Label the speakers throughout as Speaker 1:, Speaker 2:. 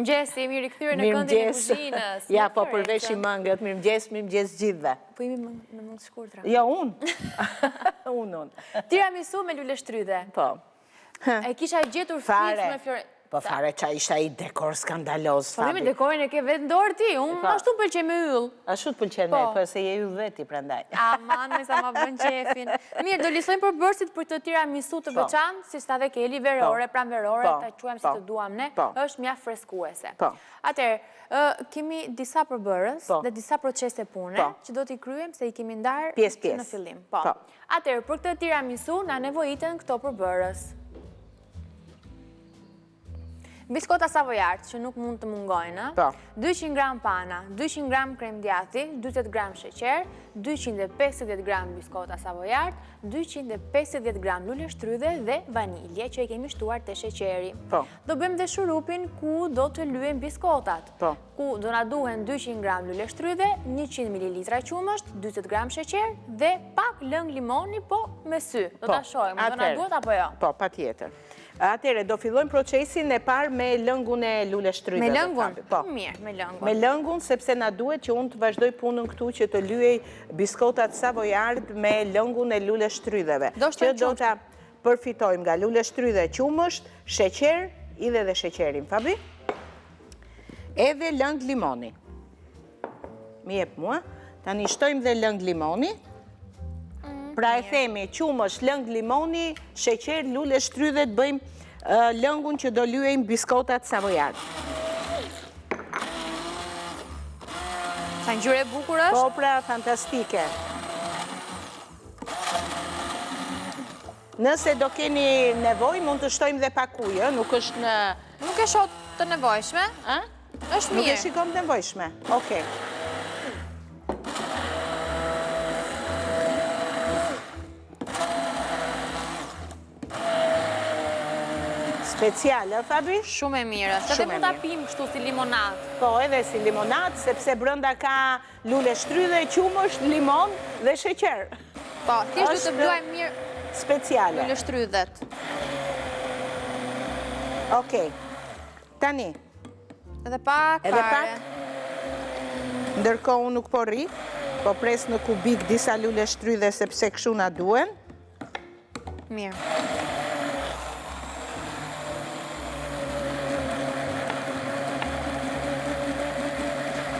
Speaker 1: Mirëmëngjes, jemi rikthyer në këndin e kuzhinës.
Speaker 2: Ja, po përveç i mëngët, mirëmëngjes gjithve.
Speaker 1: Po jemi me mund të shkurtra.
Speaker 2: Jo, unë. Unë.
Speaker 1: Tiramisu me lule shtrydhe.
Speaker 2: Po.
Speaker 1: E kisha gjetur fiks me Flore.
Speaker 2: Po fare qa isha i dekor skandaloz,
Speaker 1: Fabi. Po me dekorin e ke vetë ndorë ti, unë ashtu pëlqej me yll.
Speaker 2: Ashtu të pëlqen me, po se je yll veti prandaj.
Speaker 1: Aman, me sa ma bën qefin. Mirë, do lisojmë për bërësit për të tiramisu të veçantë, si sta dhe keli verore, pranverore, ta quajmë si të duam ne, është mjaft freskuese. Atëherë, kemi disa përbërës dhe disa procese pune që do t'i kryem se i kemi ndarë në fillim. Atëherë, për këtë tiramisu na nevojiten këto përbërës. Biskota savojart, që nuk mund të mungojnë, 200 gram pana, 200 gram krem djati, 20 gram sheqer, 250 gram biskota savojart, 250 gram lule shtrydhe dhe vanilje që i kemi shtuar të sheqeri. Do bëjmë dhe shurupin ku do të lyem biskotat, ku do na duhen 200 gram lule shtrydhe, 100 ml qumësht, 20 gram sheqer dhe pak lëng limoni, po me sy. Do ta shohim, do na duhet apo jo?
Speaker 2: Po, patjetër. Atere, do fillojmë procesin e parë me lëngun e lule shtrydhe.
Speaker 1: Me lëngun? Mirë, me lëngun.
Speaker 2: Me lëngun, sepse na duhet që unë të vazhdoj punën këtu që të lyej biskotat savojard me lëngun e lule shtrydheve. Që do të përfitojmë nga lule shtrydhe qumësht, sheqer, idhe dhe sheqerin, Fabi. Edhe lëng limoni. Mi jep mua. Tani shtojmë dhe lëng limoni. Pra e themi, qumësh, lëng limoni, sheqer, lule shtrydhe, të bëjmë lëngun që do lyejmë biskotat savojard.
Speaker 1: Sa ngjyrë e bukur është?
Speaker 2: Po, pra, fantastike. Nëse do keni nevoj, mund të shtojmë dhe pak ujë, nuk është në...
Speaker 1: Nuk e shoh të nevojshme? Është mirë.
Speaker 2: Nuk e shikom të nevojshme, okej. Speciale, Fabi?
Speaker 1: Shumë e mirë. Se dhe mund ta pim kështu si limonat.
Speaker 2: Po, edhe si limonat, sepse brënda ka lule shtrydhe, qumësht, limon dhe sheqer.
Speaker 1: Po, thjesht du të bluajmë mirë
Speaker 2: speciale.
Speaker 1: Lule shtrydhet.
Speaker 2: Okej. Tani.
Speaker 1: Edhe pak fare.
Speaker 2: Ndërkohë unë nuk po rri, po pres në kubik disa lule shtrydhe sepse kështu na duen.
Speaker 1: Mirë.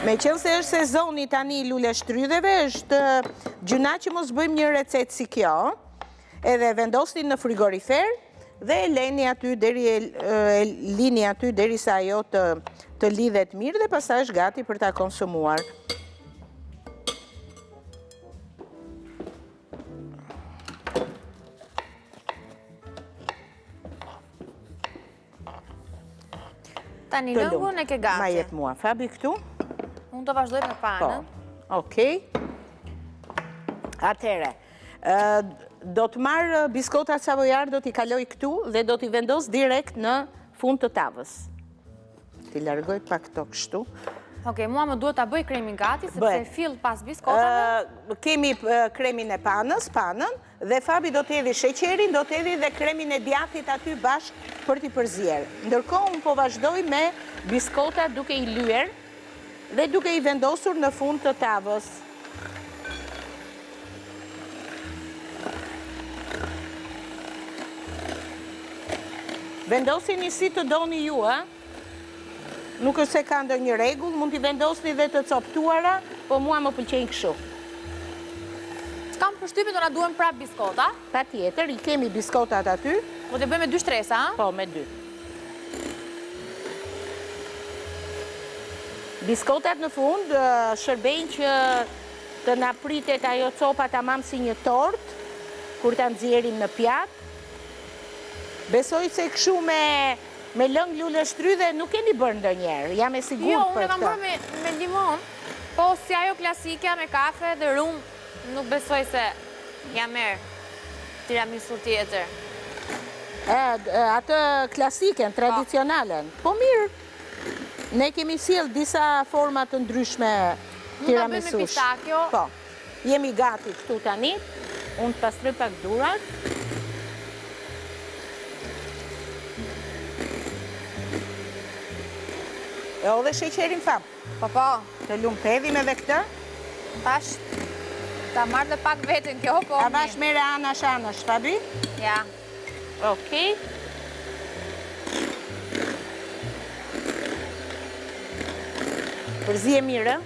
Speaker 2: Me qënë se është sezoni tani i lule shtrydheve, është gjuna që mos bëjmë një recet si kjo, edhe vendosni në frigorifer dhe lini aty deri sa ajo të lidhet mirë dhe pastaj është gati për ta konsumuar.
Speaker 1: Tani lëngun e ke gati.
Speaker 2: Ma jep mua, Fabi, këtu.
Speaker 1: Unë të vazhdoj me panën.
Speaker 2: Okej. Atere, do të marrë biskotat savojard, do t'i kaloj këtu dhe do t'i vendos direkt në fund të tavës. T'i largoj pak këto kështu.
Speaker 1: Okej, mua më duhet t'a bëj kremin gati, sepse fill pas biskotave.
Speaker 2: Kemi kremin e panën, dhe Fabi do t'edhi sheqerin, do t'edhi dhe kremin e djathit aty bashkë për t'i përzjerë. Ndërkohë, unë po vazhdoj me biskotat duke i lyer dhe duke i vendosur në fund të tavës. Vendosini si të doni ju, Nuk është se ka ndonjë rregull, mund t'i vendosni dhe të coptuara, po mua më pëlqejnë kështu.
Speaker 1: Kam përshtypjen do na duhen prap biskota?
Speaker 2: Patjetër, i kemi biskotat aty.
Speaker 1: Po të bëjmë me 2 shtresa, a?
Speaker 2: Po, me 2. Biskotat në fund shërbejnë që të na pritet ajo copa tamam si një tort, kur ta nxjerrim në pjatë. Besoj se kështu me lëng lule shtrydhe nuk keni bërë ndonjëherë, jam e sigurt për këtë.
Speaker 1: Jo, unë kam bërë me limon, po si ajo klasike me kafe dhe rum, nuk besoj se jam merë tiramisu tjetër.
Speaker 2: Atë klasiken, tradicionalen. Po mirë, ne kemi sjell disa forma të ndryshme tiramisush.
Speaker 1: Mund ta bëjmë me pistakjo.
Speaker 2: Po, jemi gati këtu tani, unë të pastroj pak durat. E o dhe sheqerin fam.
Speaker 1: Po.
Speaker 2: Të lumë pedhim edhe këtë.
Speaker 1: Tash, ta marrë dhe pak vetën kjo, po.
Speaker 2: A vash mere anash, Fabi?
Speaker 1: Ja.
Speaker 2: Okej. Përzi e mirë.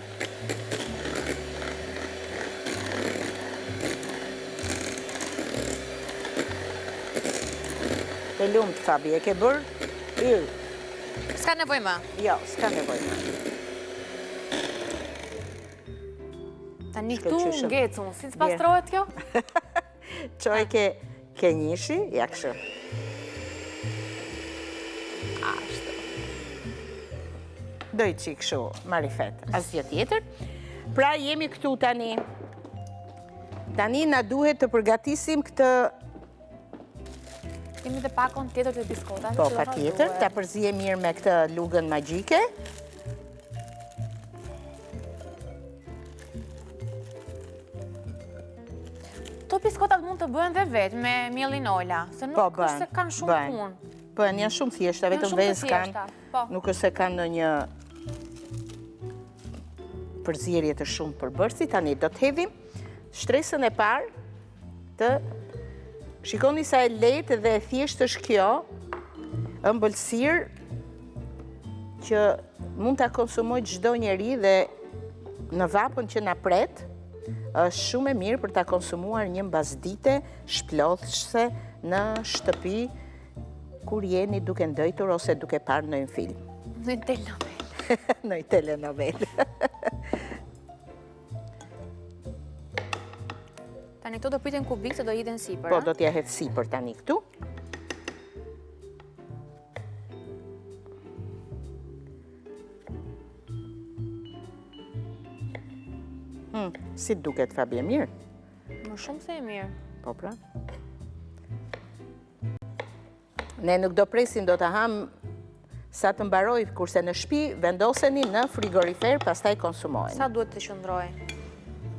Speaker 2: Të lumë të Fabi, e ke bërë? Yrë.
Speaker 1: S'ka nevoj më?
Speaker 2: Jo, s'ka nevoj më.
Speaker 1: Ta një këtu ngecun, si të pastrohet kjo?
Speaker 2: Qoj ke njëshi, ja këshë.
Speaker 1: Ashtë.
Speaker 2: Doj qik shu, marifet, asgjë tjetër. Pra jemi këtu tani. Tani na duhet të përgatisim këtë...
Speaker 1: Kemi dhe pakon tjetër të biskotave.
Speaker 2: Po, pa tjetër, ta përzije mirë me këtë lugën magjike.
Speaker 1: To biskotat mund të bëhen dhe vetë me mielin ola, se nuk është se kanë shumë punë.
Speaker 2: Bëhen, janë shumë thjeshta, vetëm vezë kanë. Nuk është se kanë në një përzirje të shumë për bërësi. Tani do të hedhim shtresën e parë të... Shikoni sa e lehtë dhe e thjeshtë është kjo, ëmbëlsirë që mund ta konsumojë çdo njeri dhe në vapën që na pret, është shumë e mirë për ta konsumuar një mbasdite shplodhëse në shtëpi kur jeni duke ndëjtur ose duke parë në një film.
Speaker 1: Në një telenovel.
Speaker 2: Në një telenovel.
Speaker 1: Tani këto do pritin kubik se do hidhen sipër,
Speaker 2: po, do t'ja hedh sipër tani këtu. Si duket, Fabi, e mirë?
Speaker 1: Më shumë se e mirë.
Speaker 2: Po, pra. Ne nuk do presim, do të ham sa të mbaroj, kurse në shtëpi vendoseni në frigorifer, pastaj konsumojnë.
Speaker 1: Sa duhet të qëndroj?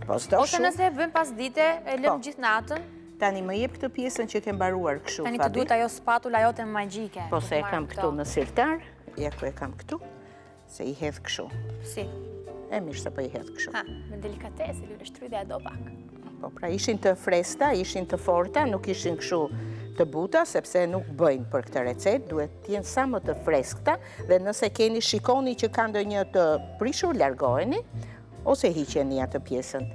Speaker 2: Ose
Speaker 1: nëse e bëjmë pas dite, e lëm gjithë natën.
Speaker 2: Tani më jep këtë pjesën që ke mbaruar kështu, Fabi.
Speaker 1: Tani të duhet ajo spatula jote magjike.
Speaker 2: Po se e kam këtu në sirtar, ja ku e kam këtu, se i hedh kështu.
Speaker 1: Si?
Speaker 2: E mirë se po i hedh kështu.
Speaker 1: Ha, me delikatesë, lule shtrydhe e do pak.
Speaker 2: Po, pra ishin të fresta, ishin të forta, nuk ishin kështu të buta, sepse nuk bëjnë për këtë recet, duhet t'jenë sa më të freskta, dhe nëse keni shikoni që ka ndonjë të prishur, largoheni, ose hiqeni atë pjesën.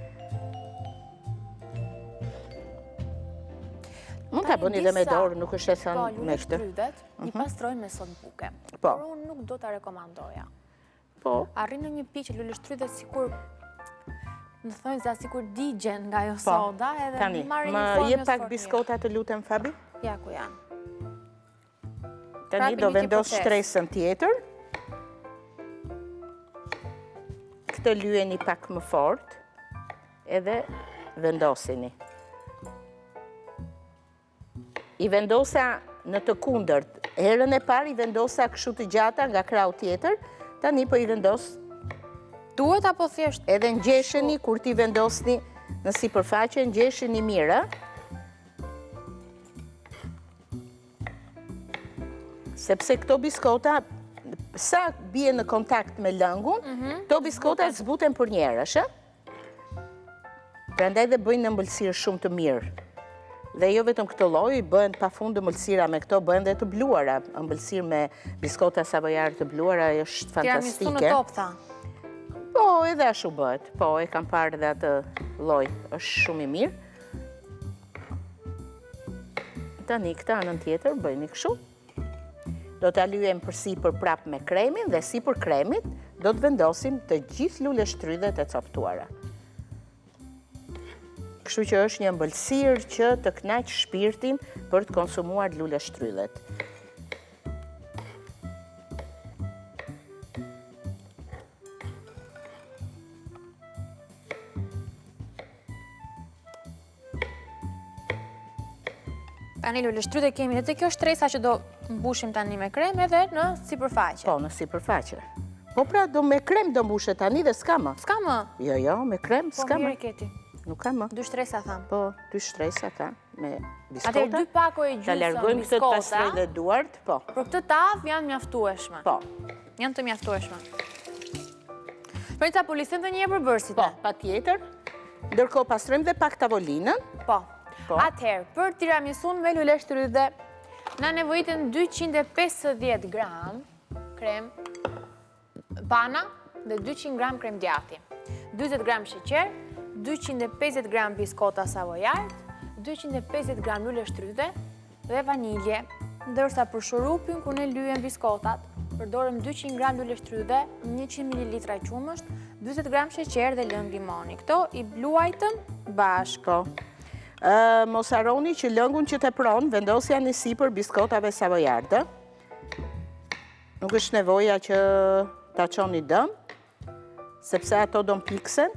Speaker 2: Mund ta bëni dhe me dorë, nuk është e thënë me këtë.
Speaker 1: Po, lule shtrydhet, i pastrojnë me sodë buke.
Speaker 2: Po.
Speaker 1: Por unë nuk do t'a rekomandoja.
Speaker 2: Po.
Speaker 1: Arrinë në një pikë që lule shtrydhet sikur, në thonjë za sikur digjen nga jo soda, edhe marrë një formës
Speaker 2: më jep pak biskota të lutem, Fabi?
Speaker 1: Ja, ku janë.
Speaker 2: Tani do vendos shtresën tjetër. Këtë lyeni pak më fort, edhe vendosini. I vendosa në të kundërt. Herën e parë i vendosa kështu të gjata nga krau tjetër, tani po i vendos.
Speaker 1: Duhet apo thjesht?
Speaker 2: Edhe ngjesheni kur ti vendosni në sipërfaqe, ngjesheni mirë. Sepse këto biskota, sa bie në kontakt me lëngun, këto biskota zbuten për njerësh. Prandaj dhe bëjnë ëmbëlsirë shumë të mirë. Dhe jo vetëm këto lloj, bëhen pafund ëmbëlsira me këto, bëhen dhe të bluara. Ëmbëlsirë me biskota savojare të bluara është fantastike.
Speaker 1: Tiramisu në top, tha.
Speaker 2: Po, edhe ashtu bëhet. Po, e kam parë dhe atë lloj, është shumë i mirë. Tani këtë anën tjetër bëjni kështu. Do ta lyejm përsipër prap me kremin dhe sipër kremit do të vendosim të gjithë lule shtrydhet e coptuara. Kështu që është një ëmbëlsirë që të kënaq shpirtin për të konsumuar lule shtrydhet.
Speaker 1: Tani lule shtrydhe kemi edhe kjo shtresa që do mbushim tani me krem edhe në sipërfaqe.
Speaker 2: Po, në sipërfaqe. Po pra, do me krem do mbushet tani dhe s'ka më.
Speaker 1: S'ka më?
Speaker 2: Jo, me krem s'ka më.
Speaker 1: Po, mirë keti.
Speaker 2: Nuk ka më.
Speaker 1: 2 shtresa tham.
Speaker 2: Po, 2 shtresa ka me biskota.
Speaker 1: Atër 2 pako e gjysëm biskota.
Speaker 2: Ta largojmë këtë të pastroj dhe duart, po.
Speaker 1: Për këtë tavë janë mjaftueshme.
Speaker 2: Po.
Speaker 1: Janë të mjaftueshme. Florenca, po listojmë të një përbërësit?
Speaker 2: Po, pa tjetër. Ndërkohë pastrojmë dhe pak tavolinën.
Speaker 1: Po. Atëherë, për tiramisun me lule shtrydhe, na nevojitën 250 gram krem pana dhe 200 gram krem djati, 20 gram sheqer, 250 gram biskota savoyard, 250 gram lule shtrydhe dhe vanilje, ndërsa për shurupin ku ne lyhen biskotat, përdorëm 200 gram lule shtrydhe, 100 ml qumësht, 20 gram sheqer dhe lëng limoni. Këto i bluajtëm bashkë.
Speaker 2: Mos harroni që lëngun që tepron vendosja në sipër biskotave savoyard. Nuk është nevoja që ta çoni dëm, sepse ato do mpiksen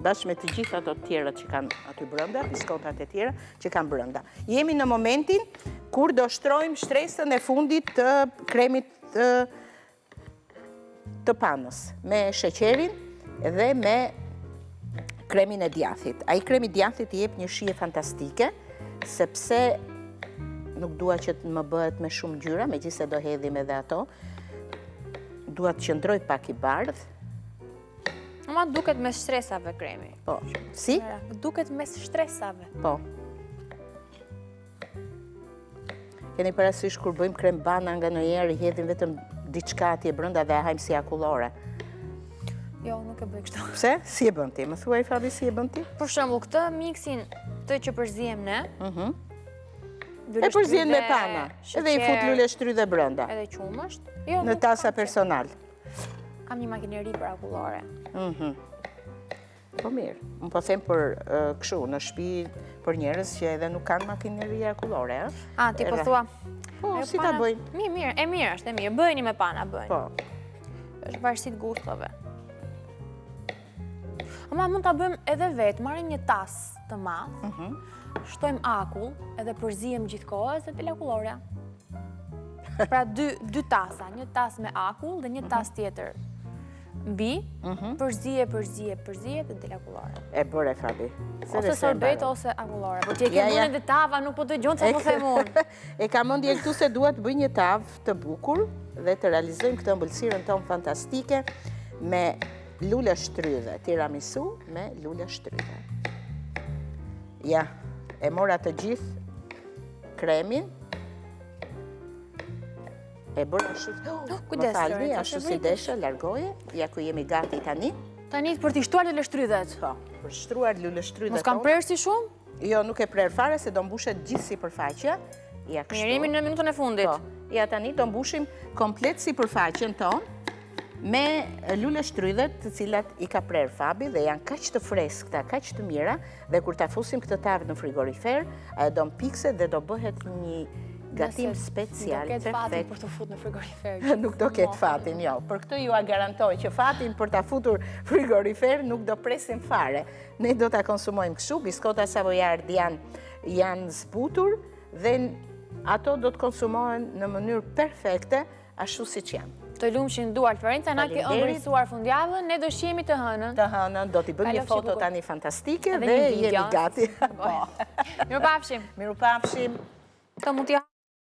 Speaker 2: bashkë me të gjitha ato të tjera që kanë aty brenda, biskotat e tjera që kanë brenda. Jemi në momentin kur do shtrojmë shtresën e fundit të kremit të panës me sheqerin dhe me kremin e djathit. Ai kremi i djathit i jep një shije fantastike, sepse nuk dua që të më bëhet me shumë ngjyra, megjithëse do hedhim edhe ato. Dua të qëndroj pak i bardh.
Speaker 1: Ama duket mes shtresave kremi.
Speaker 2: Po. Si?
Speaker 1: Duket mes shtresave.
Speaker 2: Po. Keni parasysh kur bëjmë krem bana nga ndonjëherë i hedhim vetëm diçka atje brenda dhe e hajmë si akullore.
Speaker 1: Jo, nuk e bëj kështu.
Speaker 2: Pse? Si e bën ti? Më thuaj Fabi, si e bën ti?
Speaker 1: Për shembull, këtë miksin të që përzihem ne.
Speaker 2: E përzihen me pana. Edhe i fut lule shtrydhe brenda.
Speaker 1: Edhe qumësht.
Speaker 2: Në tasa personal.
Speaker 1: Kam një makineri për akullore.
Speaker 2: Po mirë. Unë po them për kështu, në shtëpi për njerëz që edhe nuk kanë makineri akullore,
Speaker 1: a? Ti po thua.
Speaker 2: Po, si ta bëjnë?
Speaker 1: Mirë, e mirë është, e mirë. Bëjni me pana, bëjni.
Speaker 2: Po.
Speaker 1: Është varësi të gustove. Ama mund ta bëjmë edhe vetë, marrim një tas të madh, shtojmë akull, edhe përzihem gjithkohës dhe del akullore. Pra dy tasa, një tas me akull dhe një tas tjetër mbi, përzihe dhe del akullore.
Speaker 2: E bëre Fabi.
Speaker 1: Ose sorbet ose akullore. Po ti e ke bënë dhe tava, nuk po dëgjon se po them unë.
Speaker 2: E kam mendje këtu se dua të bëj një tavë të bukur dhe të realizojmë këtë ëmbëlsirën tonë fantastike me lule shtrydhe, tiramisu me lule shtrydhe. Ja, e mora të gjithë kremin, e bërë ashtu, më falni, ashtu si deshe, largoje, ja ku jemi gati tani.
Speaker 1: Tani për t'i shtuar lule shtrydhet?
Speaker 2: Po, për shtuar lule shtrydhet.
Speaker 1: Mos kam prerë si shumë?
Speaker 2: Jo, nuk e prerë fare, se do mbushet gjithë sipërfaqja. Ja kështu.
Speaker 1: Mirë, jemi në minutën e fundit.
Speaker 2: Po, ja tani do mbushim komplet sipërfaqen tonë, me lule shtrydhet të cilat i ka prerë Fabi dhe janë kaq të freskëta, kaq të mira, dhe kur ta fusim këtë tavë në frigorifer, ajo do mpikse dhe do bëhet një gatim special,
Speaker 1: perfekt. Do ketë fatin për të futur në frigorifer.
Speaker 2: Nuk do ketë fatin, jo. Për këtë ju a garantoj që fatin për ta futur frigorifer nuk do presim fare. Ne do ta konsumojmë kështu, biskota savoyard janë zbutur dhe ato do të konsumohen në mënyrë perfekte, ashtu siç janë.
Speaker 1: Të lumshin duar Florenca, na ke ëmbëlsuar fundjavën, ne do shihemi të hënën.
Speaker 2: Të hënën, do t'i bëjmë një foto tani fantastike dhe jemi gati.
Speaker 1: Mirupafshim.
Speaker 2: Mirupafshim.
Speaker 1: Të mund t'ja